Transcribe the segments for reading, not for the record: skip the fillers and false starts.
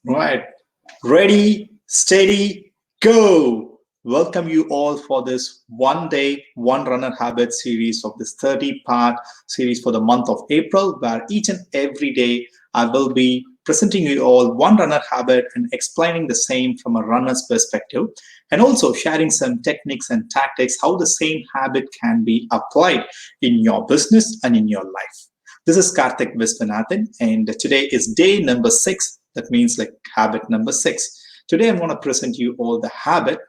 Right. Ready, steady, go. Welcome you all for this one day, one runner habit series of this 30-part series for the month of April, where each and every day I will be presenting you all one runner habit and explaining the same from a runner's perspective, and also sharing some techniques and tactics how the same habit can be applied in your business and in your life. This is Karthik Viswanathan, and today is day number 6. That means like habit number 6. Today, I'm going to present you all the habit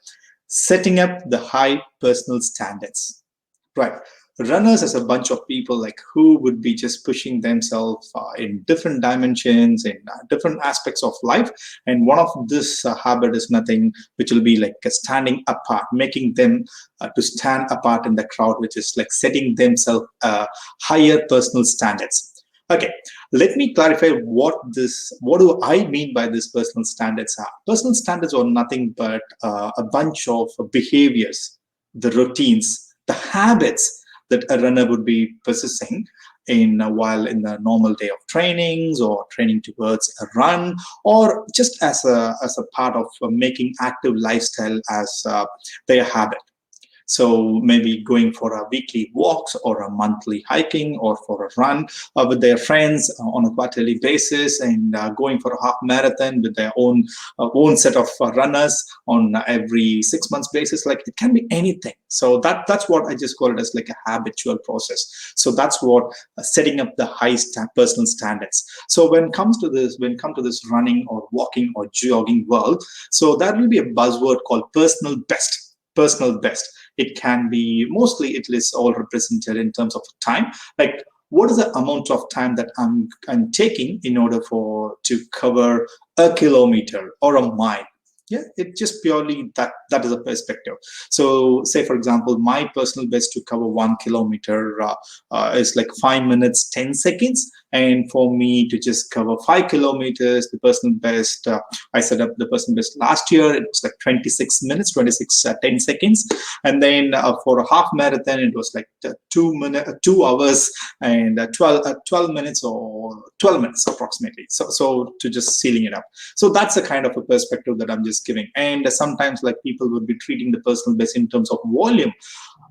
setting up the high personal standards. Right. Runners as a bunch of people like who would be just pushing themselves in different dimensions, in different aspects of life. And one of this habit is nothing which will be like standing apart, making them to stand apart in the crowd, which is like setting themselves higher personal standards. Okay, let me clarify what do I mean by this personal standards are. Personal standards are nothing but a bunch of behaviors, the routines, the habits that a runner would be possessing in while in the normal day of trainings or training towards a run, or just as a part of making active lifestyle as their habit. So maybe going for a weekly walks or a monthly hiking or for a run with their friends on a quarterly basis, and going for a half marathon with their own set of runners on every 6 months basis. Like it can be anything. So that's what I just call it as like a habitual process. So that's what setting up the high personal standards. So when come to this running or walking or jogging world, so that will be a buzzword called personal best. Personal best. It can be mostly it is all represented in terms of time. Like what is the amount of time that I'm taking in order for to cover a kilometer or a mile? Yeah, it just purely that is a perspective. So say for example, my personal best to cover 1 kilometer is like 5 minutes 10 seconds, and for me to just cover 5 kilometers, the personal best I set up the personal best last year. It was like 26 minutes 26 10 seconds, and then for a half marathon it was like 2 hours and 12 minutes or 12 minutes approximately. So to just sealing it up. So that's the kind of a perspective that I'm just giving. And sometimes like people would be treating the personal best in terms of volume.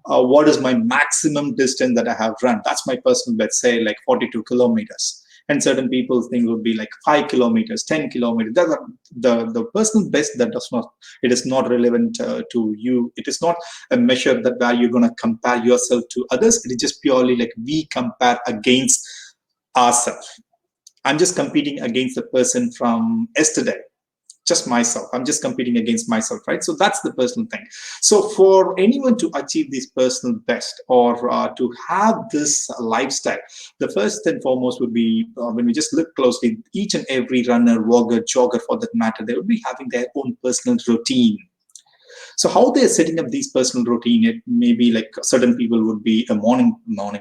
What is my maximum distance that I have run? That's my personal best, say like 42 kilometers. And certain people think would be like 5 kilometers, 10 kilometers. The personal best that does not, it is not relevant to you. It is not a measure that where you're going to compare yourself to others. It is just purely like we compare against ourselves. I'm just competing against the person from yesterday, just myself. I'm just competing against myself, right? So that's the personal thing. So for anyone to achieve this personal best, or to have this lifestyle, the first and foremost would be when we just look closely, each and every runner, walker, jogger for that matter, they would be having their own personal routine. So how they're setting up these personal routine, it may be like certain people would be a morning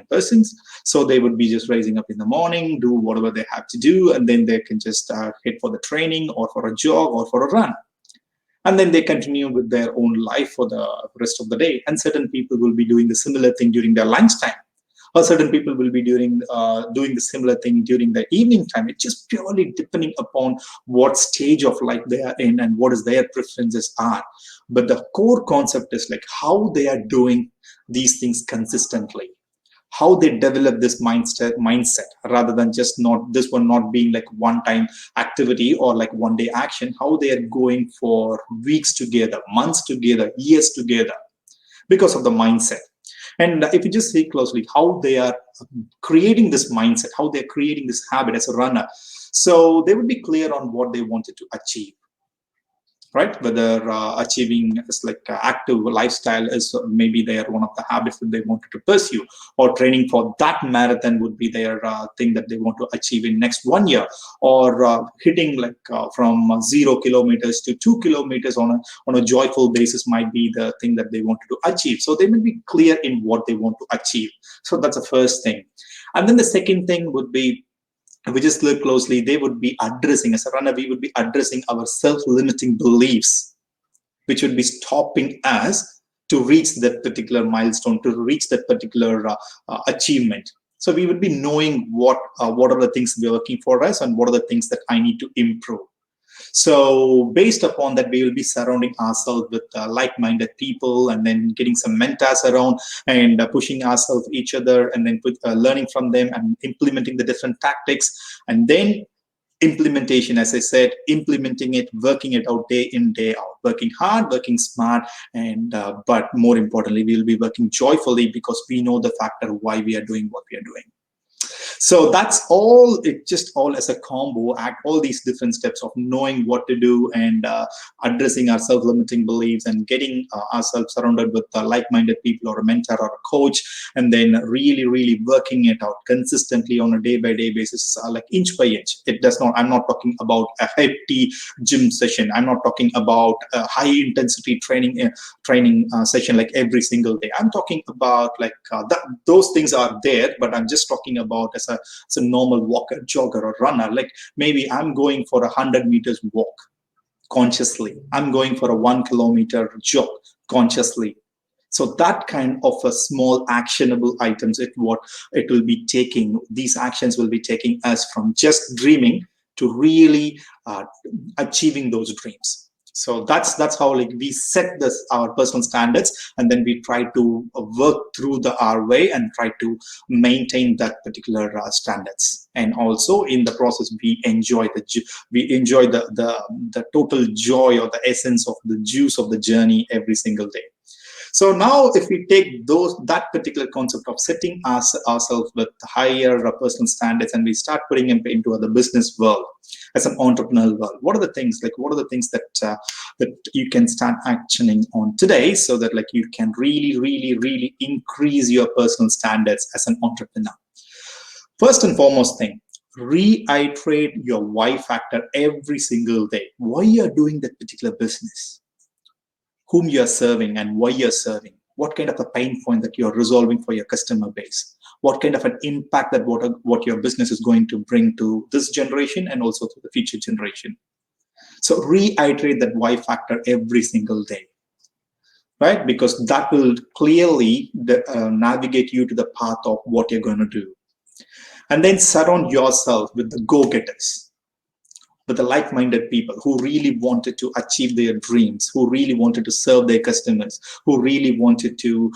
persons. So they would be just rising up in the morning, do whatever they have to do, and then they can just hit for the training or for a jog or for a run. And then they continue with their own life for the rest of the day. And certain people will be doing the similar thing during their lunchtime, or certain people will be doing the similar thing during the evening time. It's just purely depending upon what stage of life they are in and what is their preferences are. But the core concept is like how they are doing these things consistently, how they develop this mindset rather than just not this one not being like one time activity or like one day action, how they are going for weeks together, months together, years together, because of the mindset. And if you just see closely how they are creating this mindset, how they're creating this habit as a runner, so they would be clear on what they wanted to achieve, right? Whether achieving is like active lifestyle is maybe they are one of the habits that they wanted to pursue, or training for that marathon would be their thing that they want to achieve in next 1 year, or hitting like from 0 kilometers to 2 kilometers on a joyful basis might be the thing that they wanted to achieve. So they will be clear in what they want to achieve. So that's the first thing. And then the second thing would be, if we just look closely, they would be addressing, as a runner, we would be addressing our self-limiting beliefs, which would be stopping us to reach that particular milestone, to reach that particular achievement. So we would be knowing what are the things we're working for us and what are the things that I need to improve. So based upon that, we will be surrounding ourselves with like-minded people, and then getting some mentors around, and pushing ourselves each other, and then learning from them and implementing the different tactics. And then implementation, as I said, implementing it, working it out day in, day out, working hard, working smart, and but more importantly, we will be working joyfully, because we know the factor why we are doing what we are doing. So that's all, it just all as a combo act, all these different steps of knowing what to do, and addressing our self-limiting beliefs, and getting ourselves surrounded with like-minded people, or a mentor or a coach, and then really working it out consistently on a day-by-day basis, like inch by inch. It does not, I'm not talking about a hefty gym session. I'm not talking about a high intensity training session like every single day. I'm talking about like those things are there, but I'm just talking about as a normal walker, jogger, or runner. Like maybe I'm going for 100 meters walk consciously. I'm going for a 1 kilometer jog consciously. So that kind of a small actionable items, what it will be taking, these actions will be taking us from just dreaming to really achieving those dreams. So that's how like we set this our personal standards, and then we try to work through our way, and try to maintain that particular standards. And also in the process, we enjoy the total joy, or the essence of the juice of the journey every single day. So now, if we take that particular concept of setting ourselves with higher personal standards, and we start putting them into the business world, as an entrepreneurial world, what are the things that you can start actioning on today, so that like you can really increase your personal standards as an entrepreneur? First and foremost thing, reiterate your why factor every single day. Why you are doing that particular business, whom you're serving, and why you're serving, what kind of a pain point that you're resolving for your customer base, what kind of an impact that what your business is going to bring to this generation, and also to the future generation. So reiterate that why factor every single day, right? Because that will clearly navigate you to the path of what you're going to do. And then surround yourself with the go-getters, with the like-minded people who really wanted to achieve their dreams, who really wanted to serve their customers, who really wanted to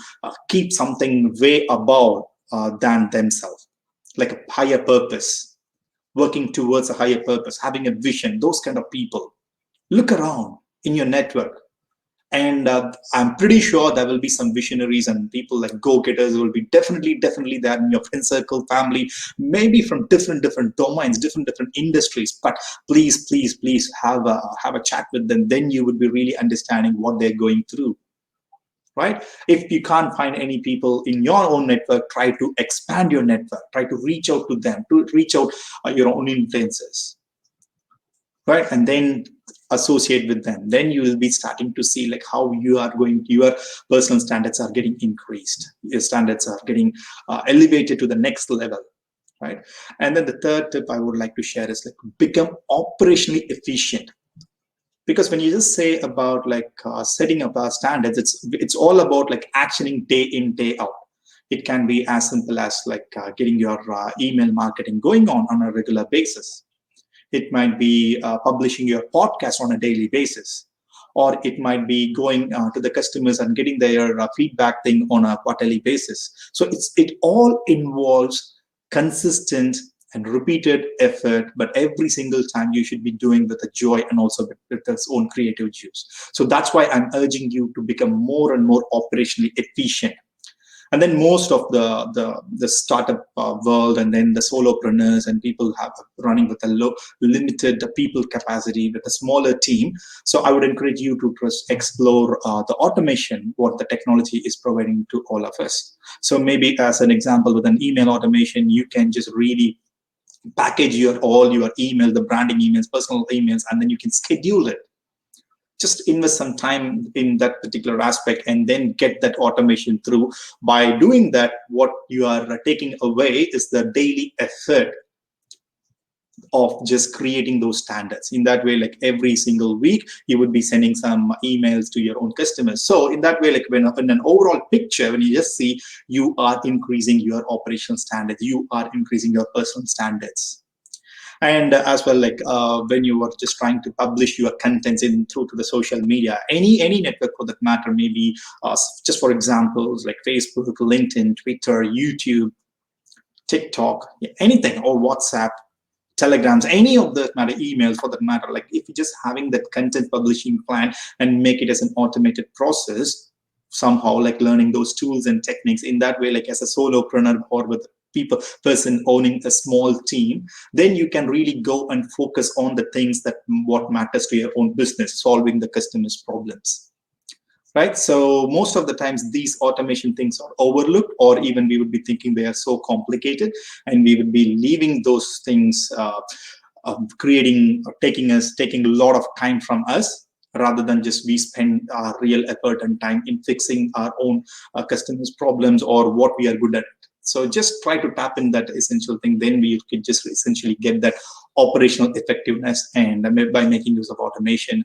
keep something way above than themselves, like a higher purpose, working towards a higher purpose, having a vision. Those kind of people. Look around in your network, and I'm pretty sure there will be some visionaries and people like go-getters will be definitely there in your friend circle, family, maybe from different domains, different industries. But please have a chat with them. Then you would be really understanding what they're going through, right? If you can't find any people in your own network, try to expand your network, try to reach out to them, to reach out your own influencers, right? And then associate with them. Then you will be starting to see like how your personal standards are getting increased, your standards are getting elevated to the next level, right? And then the third tip I would like to share is like become operationally efficient. Because when you just say about like setting up our standards, it's all about like actioning day in, day out. It can be as simple as like getting your email marketing going on a regular basis. It might be publishing your podcast on a daily basis, or it might be going to the customers and getting their feedback thing on a quarterly basis. So it all involves consistent and repeated effort, but every single time you should be doing with a joy, and also with its own creative juice. So that's why I'm urging you to become more and more operationally efficient. And then most of the startup world, and then the solopreneurs and people have running with a limited people capacity with a smaller team. So I would encourage you to just explore the automation, what the technology is providing to all of us. So maybe as an example, with an email automation, you can just really package all your email, the branding emails, personal emails, and then you can schedule it. Just invest some time in that particular aspect, and then get that automation through. By doing that, what you are taking away is the daily effort of just creating those standards. In that way, like every single week, you would be sending some emails to your own customers. So in that way, like when in an overall picture, when you just see, you are increasing your operational standards, you are increasing your personal standards. And as well, like when you were just trying to publish your contents in through to the social media, any network for that matter, maybe just for examples like Facebook, LinkedIn, Twitter, YouTube, TikTok, anything, or WhatsApp, telegrams, any of the matter, emails for that matter. Like if you're just having that content publishing plan and make it as an automated process, somehow like learning those tools and techniques in that way, like as a solopreneur or with person owning a small team, then you can really go and focus on the things that what matters to your own business, solving the customers' problems. Right, so most of the times these automation things are overlooked, or even we would be thinking they are so complicated, and we would be leaving those things creating or taking a lot of time from us, rather than just we spend our real effort and time in fixing our own customers problems or what we are good at. So just try to tap in that essential thing, then we could just essentially get that operational effectiveness. And by making use of automation,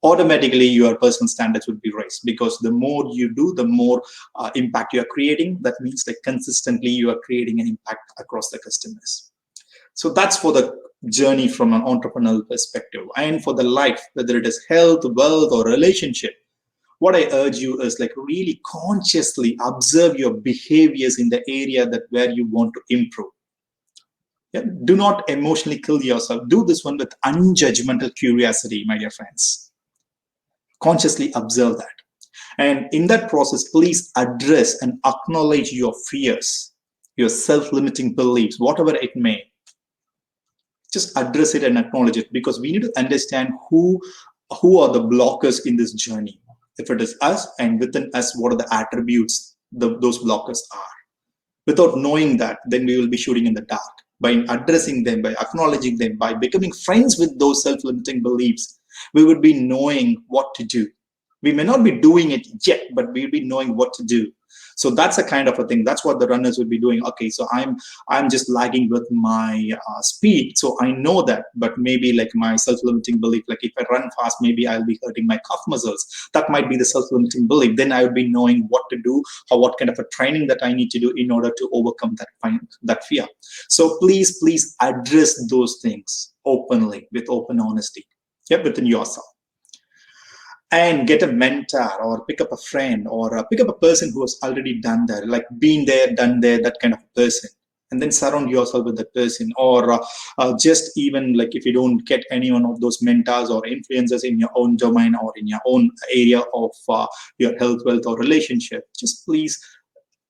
automatically your personal standards would be raised, because the more you do, the more impact you are creating. That means like consistently you are creating an impact across the customers. So that's for the journey from an entrepreneurial perspective. And for the life, whether it is health, wealth, or relationship, what I urge you is like really consciously observe your behaviors in the area that where you want to improve. Yeah? Do not emotionally kill yourself. Do this one with unjudgmental curiosity, my dear friends. Consciously observe that. And in that process, please address and acknowledge your fears, your self-limiting beliefs, whatever it may. Just address it and acknowledge it, because we need to understand who are the blockers in this journey. If it is us, and within us, what are the attributes those blockers are. Without knowing that, then we will be shooting in the dark. By addressing them, by acknowledging them, by becoming friends with those self-limiting beliefs, we would be knowing what to do. We may not be doing it yet, but we'll be knowing what to do. So that's a kind of a thing. That's what the runners would be doing. Okay, so I'm just lagging with my speed, so I know that. But maybe like my self-limiting belief, like if I run fast, maybe I'll be hurting my calf muscles. That might be the self-limiting belief. Then I would be knowing what to do, or what kind of a training that I need to do in order to overcome that fear. So please address those things openly, with open honesty, within yourself. And get a mentor, or pick up a friend, or pick up a person who has already done that, like been there, done there, that kind of person. And then surround yourself with that person. Or just even like if you don't get any one of those mentors or influencers in your own domain or in your own area of your health, wealth, or relationship, just please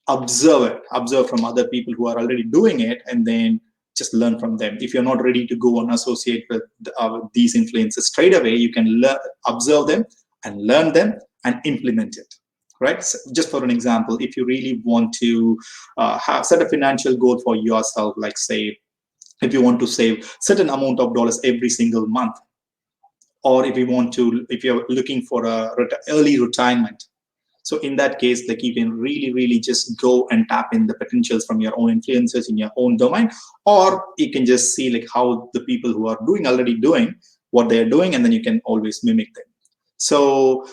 observe it. Observe from other people who are already doing it, and then just learn from them. If you're not ready to go and associate with these influences straight away, you can observe them and learn them and implement it. Right? So just for an example, if you really want to set a financial goal for yourself, like say, if you want to save certain amount of dollars every single month, or if you're looking for early retirement. So in that case, like you can really just go and tap in the potentials from your own influences in your own domain, or you can just see like how the people who are already doing what they're doing, and then you can always mimic them. So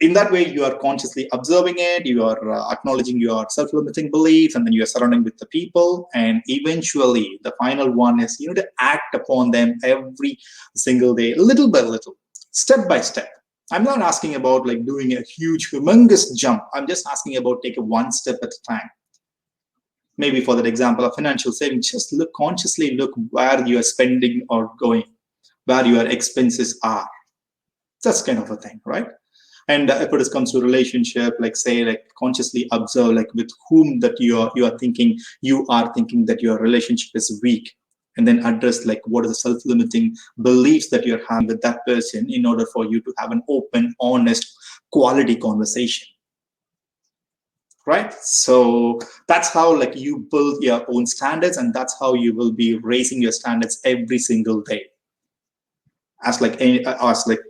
in that way, you are consciously observing it, you are acknowledging your self-limiting beliefs, and then you are surrounding with the people. And eventually, the final one is you need to act upon them every single day, little by little, step by step. I'm not asking about like doing a huge, humongous jump. I'm just asking about take it one step at a time. Maybe for that example of financial savings, just consciously look where you are spending or going, where your expenses are. That's kind of a thing, right? And if it comes to relationship, like say, like consciously observe, like with whom that you are thinking that your relationship is weak, and then address like what are the self-limiting beliefs that you're having with that person, in order for you to have an open, honest, quality conversation. Right? So that's how like you build your own standards, and that's how you will be raising your standards every single day. As like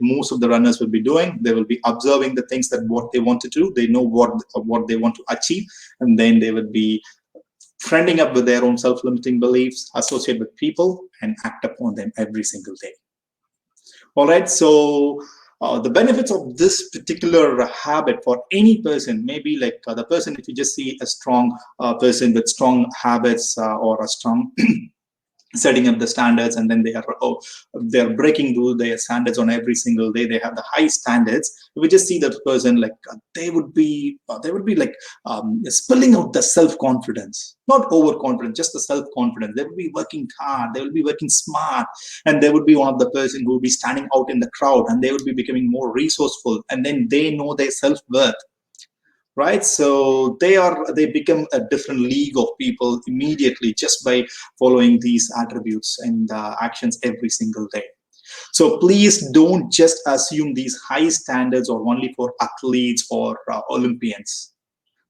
most of the runners will be doing, they will be observing the things that what they want to do. They know what they want to achieve, and then they will be friending up with their own self-limiting beliefs, associate with people, and act upon them every single day. All right, so the benefits of this particular habit for any person, maybe like the person, if you just see a strong person with strong habits or a strong setting up the standards, and then they're breaking through their standards on every single day. They have the high standards. We just see that person, like they would be like spilling out the self-confidence, not overconfidence, just the self-confidence. They would be working hard, they will be working smart, and they would be one of the person who would be standing out in the crowd, and they would be becoming more resourceful, and then they know their self-worth, right? So they become a different league of people immediately just by following these attributes and actions every single day. So please don't just assume these high standards are only for athletes or Olympians.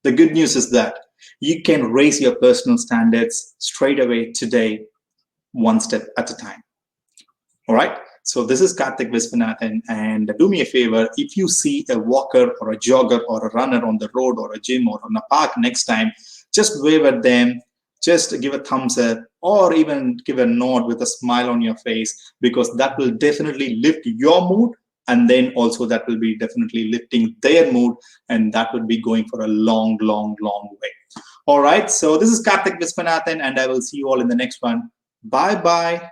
The good news is that you can raise your personal standards straight away today, one step at a time. All right. So this is Karthik Viswanathan, and do me a favor, if you see a walker or a jogger or a runner on the road or a gym or on a park next time, just wave at them, just give a thumbs up, or even give a nod with a smile on your face, because that will definitely lift your mood, and then also that will be definitely lifting their mood, and that would be going for a long, long, long way. All right. So this is Karthik Viswanathan, and I will see you all in the next one. Bye bye.